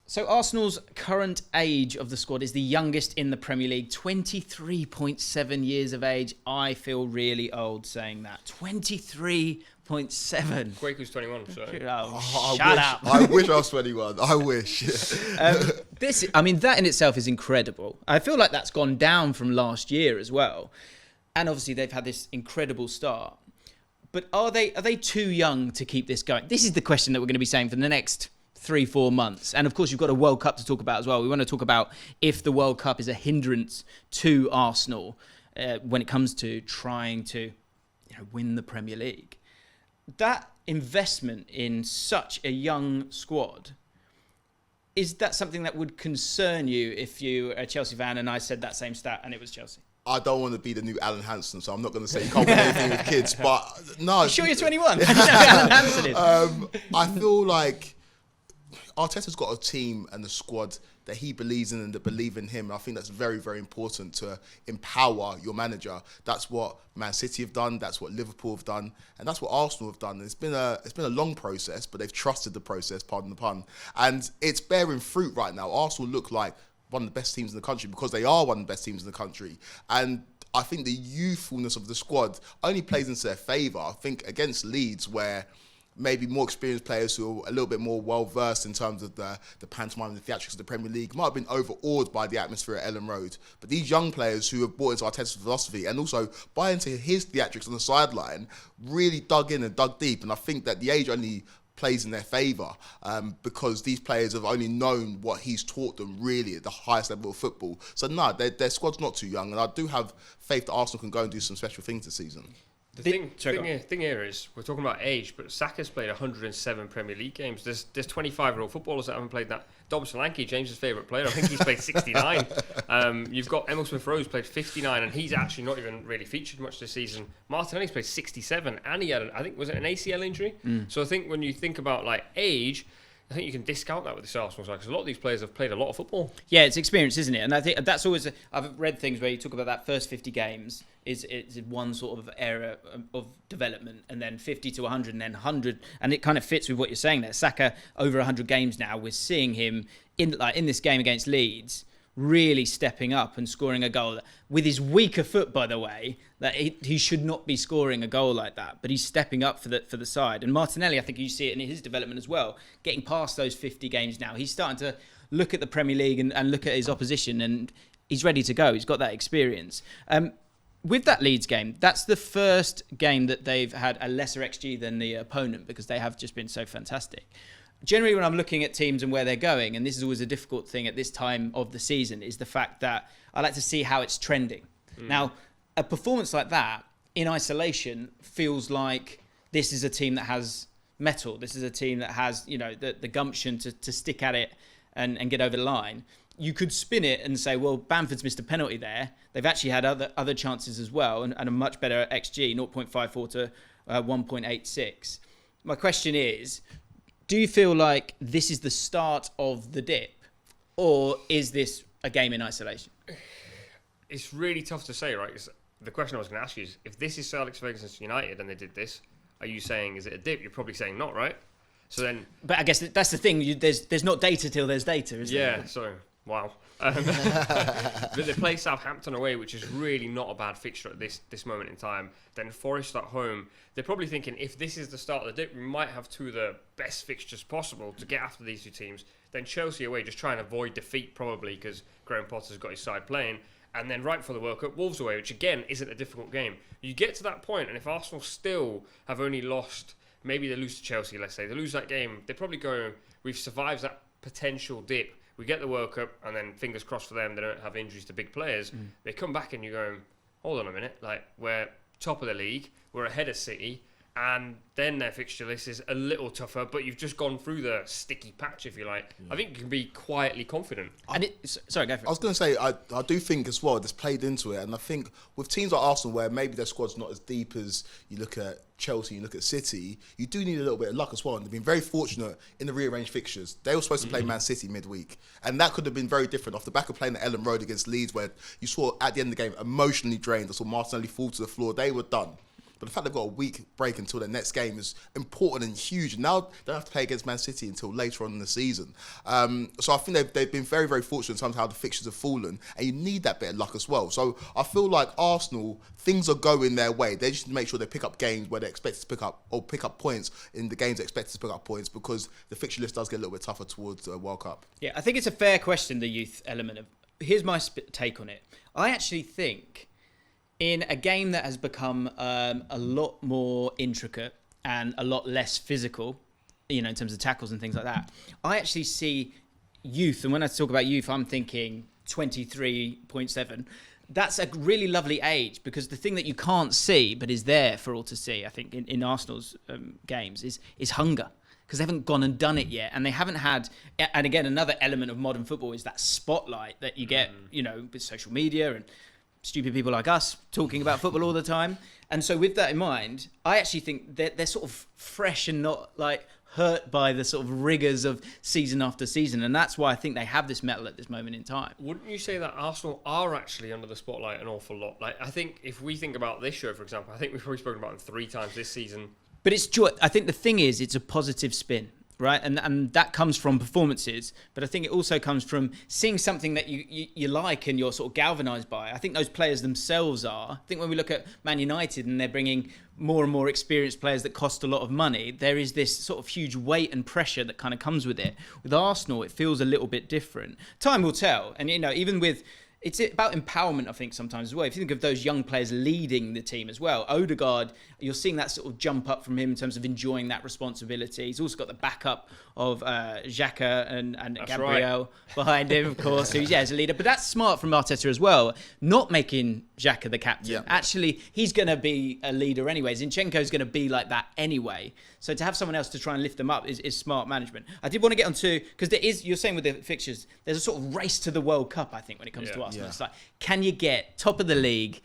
So Arsenal's current age of the squad is the youngest in the Premier League, 23.7 years of age. I feel really old saying that. 23.7. Kweku's 21, so... Shut up. I wish I was 21. I wish. That in itself is incredible. I feel like that's gone down from last year as well. And obviously they've had this incredible start. But are they too young to keep this going? This is the question that we're going to be saying for the next 3-4 months. And of course, you've got a World Cup to talk about as well. We want to talk about if the World Cup is a hindrance to Arsenal when it comes to trying to win the Premier League. That investment in such a young squad, is that something that would concern you if you are a Chelsea fan and I said that same stat and it was Chelsea? I don't want to be the new Alan Hansen, so I'm not going to say you can't win anything with kids. But no, You sure you're 21? Alan Hansen is. I feel like Arteta's got a team and a squad that he believes in and that believe in him. And I think that's very, very important to empower your manager. That's what Man City have done. That's what Liverpool have done. And that's what Arsenal have done. And it's been a long process, but they've trusted the process, pardon the pun. And it's bearing fruit right now. Arsenal look like one of the best teams in the country because they are one of the best teams in the country. And I think the youthfulness of the squad only plays into their favour. I think against Leeds, where maybe more experienced players who are a little bit more well-versed in terms of the pantomime and the theatrics of the Premier League might have been overawed by the atmosphere at Ellen Road. But these young players who have bought into Arteta's philosophy and also buy into his theatrics on the sideline really dug in and dug deep. And I think that the age only plays in their favour because these players have only known what he's taught them really at the highest level of football. So no, their squad's not too young, and I do have faith that Arsenal can go and do some special things this season. The thing here is, we're talking about age, but Saka's played 107 Premier League games. There's 25-year-old footballers that haven't played that. Dom Solanke, James's favourite player, I think he's played 69. You've got Emil Smith-Rowe played 59, and he's actually not even really featured much this season. Martinelli's played 67, and he had, was it an ACL injury? So I think when you think about age, I think you can discount that with this Arsenal side because a lot of these players have played a lot of football. Yeah, it's experience, isn't it? And I think that's always... I've read things where you talk about that first 50 games is one sort of era of development, and then 50 to 100, and then 100, and it kind of fits with what you're saying there. Saka, over 100 games now, we're seeing him in this game against Leeds really stepping up and scoring a goal with his weaker foot, by the way, that he should not be scoring a goal like that, but he's stepping up for the side. And Martinelli, I think you see it in his development as well, getting past those 50 games now. He's starting to look at the Premier League and look at his opposition, and he's ready to go. He's got that experience. With that Leeds game, that's the first game that they've had a lesser XG than the opponent because they have just been so fantastic. Generally, when I'm looking at teams and where they're going, and this is always a difficult thing at this time of the season, is the fact that I like to see how it's trending. Now, a performance like that in isolation feels like this is a team that has mettle. This is a team that has, the gumption to stick at it and get over the line. You could spin it and say, well, Bamford's missed a penalty there. They've actually had other chances as well, and a much better XG, 0.54 to 1.86. My question is, do you feel like this is the start of the dip, or is this a game in isolation? It's really tough to say, right? 'Cause the question I was going to ask you is, if this is Sir Alex Ferguson's United and they did this, are you saying, is it a dip? You're probably saying not, right? So then... But I guess that's the thing. There's not data till there's data, isn't there? Yeah, so... Wow. But they play Southampton away, which is really not a bad fixture at this moment in time. Then Forest at home. They're probably thinking, if this is the start of the dip, we might have two of the best fixtures possible to get after these two teams. Then Chelsea away, just try and avoid defeat probably because Graham Potter's got his side playing. And then right for the World Cup, Wolves away, which again isn't a difficult game. You get to that point, and if Arsenal still have only lost, maybe they lose to Chelsea, let's say, they lose that game, they're probably going, we've survived that potential dip. We get the World Cup, and then fingers crossed for them, they don't have injuries to big players. They come back and you're going, hold on a minute, we're top of the league, we're ahead of City, and then their fixture list is a little tougher, but you've just gone through the sticky patch, if you like. I think you can be quietly confident. Sorry, go for it. I was going to say, I do think as well, this played into it, and I think with teams like Arsenal, where maybe their squad's not as deep as you look at Chelsea, you look at City, you do need a little bit of luck as well, and they've been very fortunate in the rearranged fixtures. They were supposed to play Man City midweek, and that could have been very different off the back of playing at Ellen Road against Leeds, where you saw at the end of the game, emotionally drained. I saw Martinelli fall to the floor. They were done. But the fact they've got a week break until their next game is important and huge. Now they don't have to play against Man City until later on in the season. So I think they've been very, very fortunate in terms of how the fixtures have fallen, and you need that bit of luck as well. So I feel like Arsenal, things are going their way. They just need to make sure they pick up games where they're expected to pick up points in the games they're expected to pick up points, because the fixture list does get a little bit tougher towards the World Cup. Yeah, I think it's a fair question, the youth element of. Here's my take on it. I actually think in a game that has become a lot more intricate and a lot less physical, in terms of tackles and things like that, I actually see youth, and when I talk about youth, I'm thinking 23.7. That's a really lovely age, because the thing that you can't see but is there for all to see, I think, in Arsenal's games is hunger. Because they haven't gone and done it yet, and they haven't had. And again, another element of modern football is that spotlight that you get, with social media and stupid people like us talking about football all the time. And so, with that in mind, I actually think they're sort of fresh and not like hurt by the sort of rigors of season after season, and that's why I think they have this mettle at this moment in time. Wouldn't you say that Arsenal are actually under the spotlight an awful lot? Like, I think if we think about this show, for example, I think we've probably spoken about them 3 times this season. But it's joy. I think the thing is, it's a positive spin, right? And that comes from performances. But I think it also comes from seeing something that you like and you're sort of galvanised by. I think those players themselves are. I think when we look at Man United and they're bringing more and more experienced players that cost a lot of money, there is this sort of huge weight and pressure that kind of comes with it. With Arsenal, it feels a little bit different. Time will tell. And, even with... It's about empowerment, I think, sometimes as well. If you think of those young players leading the team as well, Odegaard, you're seeing that sort of jump up from him in terms of enjoying that responsibility. He's also got the backup of Xhaka and Gabriel behind him, of course, who's as a leader. But that's smart from Arteta as well, not making Xhaka the captain. Yeah. Actually, he's going to be a leader anyway. Zinchenko's going to be like that anyway. So to have someone else to try and lift them up is smart management. I did want to get onto, because you're saying with the fixtures, there's a sort of race to the World Cup, I think, when it comes to Arsenal. Yeah. It's like, can you get top of the league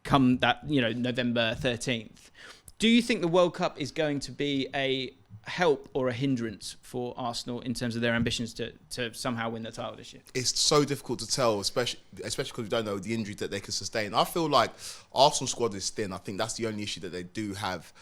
come that, November 13th? Do you think the World Cup is going to be a help or a hindrance for Arsenal in terms of their ambitions to somehow win the title this year? It's so difficult to tell, especially because we don't know the injuries that they could sustain. I feel like Arsenal squad is thin. I think that's the only issue that they do have.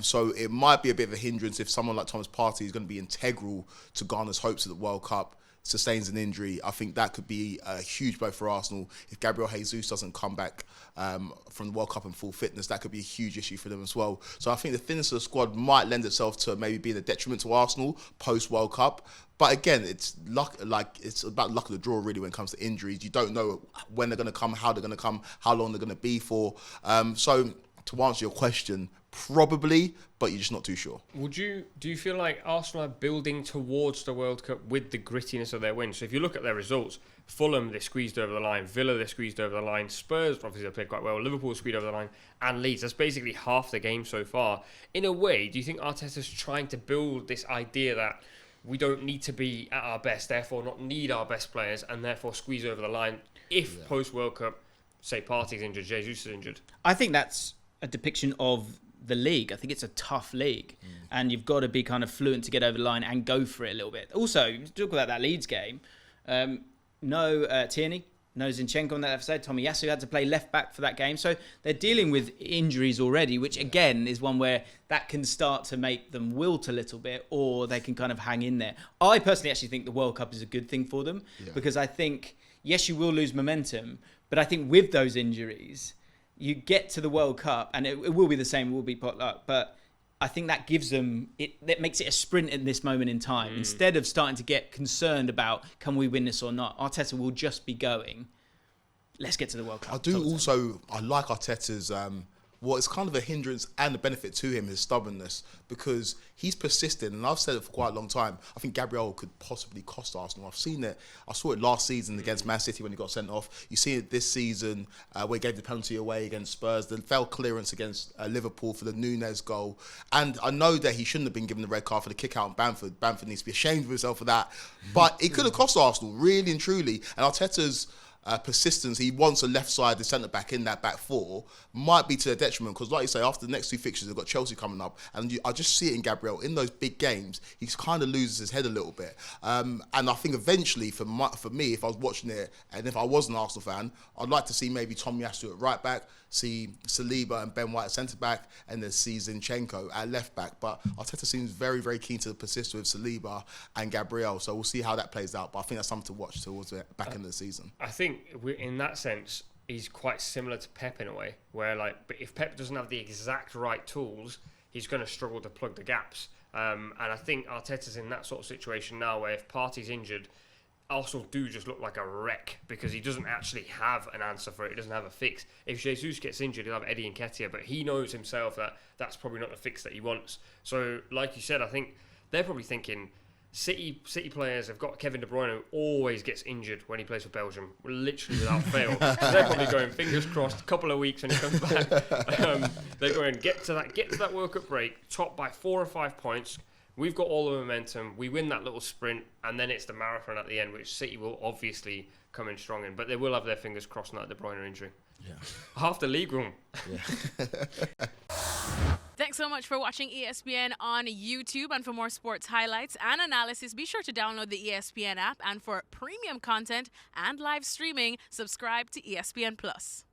So it might be a bit of a hindrance if someone like Thomas Partey is going to be integral to Ghana's hopes at the World Cup sustains an injury. I think that could be a huge blow for Arsenal. If Gabriel Jesus doesn't come back from the World Cup in full fitness, that could be a huge issue for them as well. So I think the thinness of the squad might lend itself to maybe being a detriment to Arsenal post-World Cup. But again, it's luck. It's about luck of the draw, really, when it comes to injuries. You don't know when they're going to come, how they're going to come, how long they're going to be for. So to answer your question, probably, but you're just not too sure. Do you feel like Arsenal are building towards the World Cup with the grittiness of their wins? So if you look at their results, Fulham, they squeezed over the line. Villa, they squeezed over the line. Spurs, obviously, they played quite well. Liverpool squeezed over the line. And Leeds, that's basically half the game so far. In a way, do you think Arteta's trying to build this idea that we don't need to be at our best, therefore not need our best players, and therefore squeeze over the line if post-World Cup, say, Partey's injured, Jesus is injured? I think that's a depiction of the league. I think it's a tough league, and you've got to be kind of fluent to get over the line and go for it a little bit. Also, talk about that Leeds game. No Tierney, no Zinchenko on that left side. Tomiyasu had to play left back for that game, so they're dealing with injuries already, which again is one where that can start to make them wilt a little bit, or they can kind of hang in there. I personally actually think the World Cup is a good thing for them, because I think, yes, you will lose momentum, but I think with those injuries, you get to the World Cup, and it will be the same, it will be potluck, but I think that gives them, that makes it a sprint in this moment in time. Instead of starting to get concerned about, can we win this or not, Arteta will just be going, let's get to the World Cup. I like Arteta's, it's kind of a hindrance and a benefit to him, his stubbornness, because he's persistent, and I've said it for quite a long time. I think Gabriel could possibly cost Arsenal. I've seen it. I saw it last season against Man City when he got sent off. You see it this season where he gave the penalty away against Spurs, the failed clearance against Liverpool for the Núñez goal. And I know that he shouldn't have been given the red card for the kick out in Bamford. Bamford needs to be ashamed of himself for that. But it could have cost Arsenal, really and truly. And Arteta's persistence he wants a left-sided centre-back in that back four might be to their detriment, because like you say, after the next two fixtures they've got Chelsea coming up, and I just see it in Gabriel in those big games, he kind of loses his head a little bit, and I think eventually for me, if I was watching it and if I was an Arsenal fan, I'd like to see maybe Tomiyasu at right back, see Saliba and Ben White at centre back, and then see Zinchenko at left back. But Arteta seems very, very keen to persist with Saliba and Gabriel, so we'll see how that plays out. But I think that's something to watch towards the back end of the season. I think in that sense, he's quite similar to Pep in a way, where but if Pep doesn't have the exact right tools, he's going to struggle to plug the gaps. And I think Arteta's in that sort of situation now, where if Partey's injured, Arsenal do just look like a wreck because he doesn't actually have an answer for it. He doesn't have a fix. If Jesus gets injured, he'll have Eddie Nketiah, but he knows himself that that's probably not the fix that he wants. So, like you said, I think they're probably thinking City players have got Kevin De Bruyne, who always gets injured when he plays for Belgium, literally without fail. So they're probably going, fingers crossed, a couple of weeks when he comes back. They're going, get to that World Cup break, top by 4 or 5 points. We've got all the momentum. We win that little sprint, and then it's the marathon at the end, which City will obviously come in strong in. But they will have their fingers crossed on that De Bruyne injury. Yeah. Half the league room. Yeah. Thanks so much for watching ESPN on YouTube. And for more sports highlights and analysis, be sure to download the ESPN app. And for premium content and live streaming, subscribe to ESPN Plus.